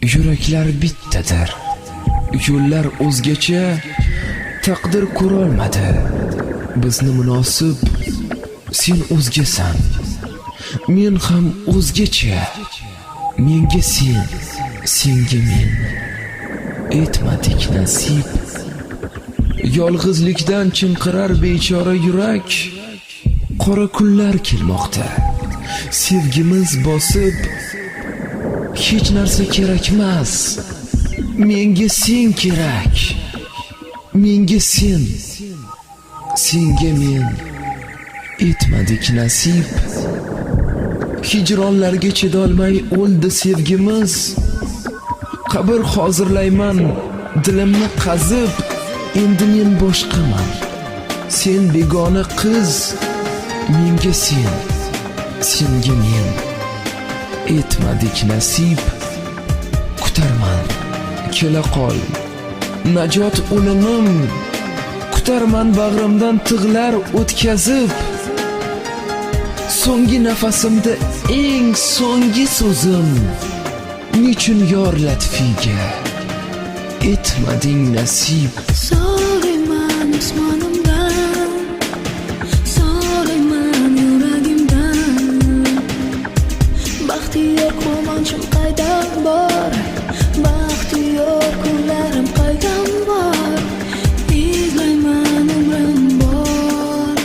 Yuraklar bittadir, yo'llar o'zgacha, taqdir ko'rolmadi bizni munosib. Sen o'zgasan, men ham o'zgacha. Menga sen, senga men. Etmadik nasib. Yolg'izlikdan chinqirar bechora yurak. Qora kunlar kelmoqda, sevgimiz bosib. Hech narsa kerakmas, menga sen kerak. Menga sen, senga men. Etmadik nasib. Hijronlarga chidolmay o'ldi sevgimiz. Qabr hozirlayman dilimni qazib. Endi men boshqaman, sen begona qiz. Menga sen, senga men. Etmadik nasib. Kutarman, kela qol, najot o'limim. Kutarman bag'rimdan tig'lar o'tkazib. So'nggi nafasimda eng so'nggi so'zim. Nechun yor latfiga etmading nasib. So'rayman osmonimdan, so'rayman yuragimdan. Baxtiyor quvonchim qaydan bor, baxtiyor kunlarim qaydan bor. Izlayman umrim bor.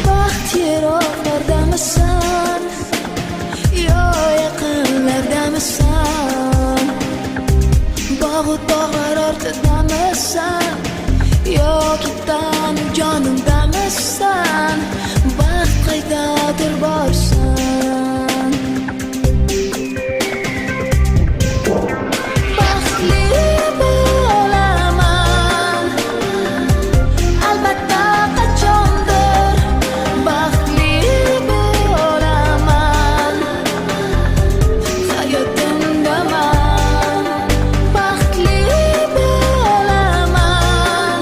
Baxt yiroqlardamisan yo yaqinlardamisan? Bog'u tog'lar ortidamisan yoki tanu jonimdamisan? Baxt qaydadir borsan. Baxtli bo'laman albatta qachondir. Baxtli bo'laman hayotimdaman. Baxtli bo'laman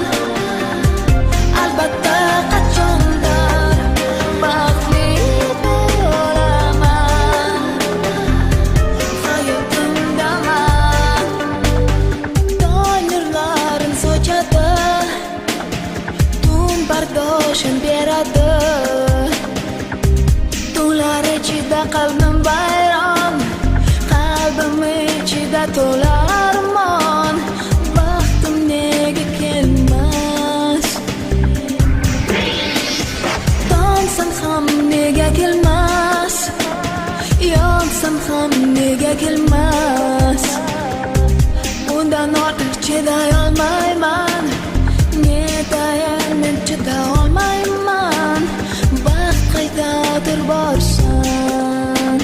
albatta qachondir. Baxtli bo'laman hayotimdaman. Tong nurlarin sochadi, tun bardoshin beradi. Tunlar ichida qalbim bayron, qalbim ichida to'lar armon. Baxtim nega kelmas? Tonsam ham nega kelmas? Yonsam ham nega kelmas? Bundan ortiq chiday olmayman. Netayin men chiday olmayman. Baxt qaydadir borsan.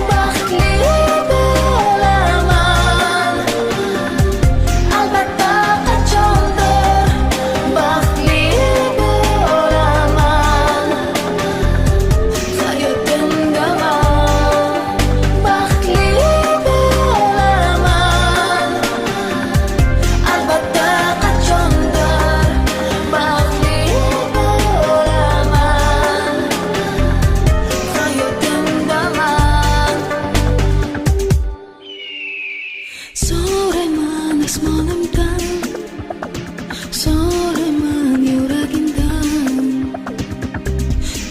Baxtli bo'laman albatta qachondir. Baxtli bo'laman hayotimdaman. Baxtli bo'laman albatta qachondir. Baxtli bo'laman hayotimdaman. So'rayman osmonimdan, so'rayman yuragimdan.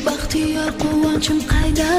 Baxtiyor quvonchim qayda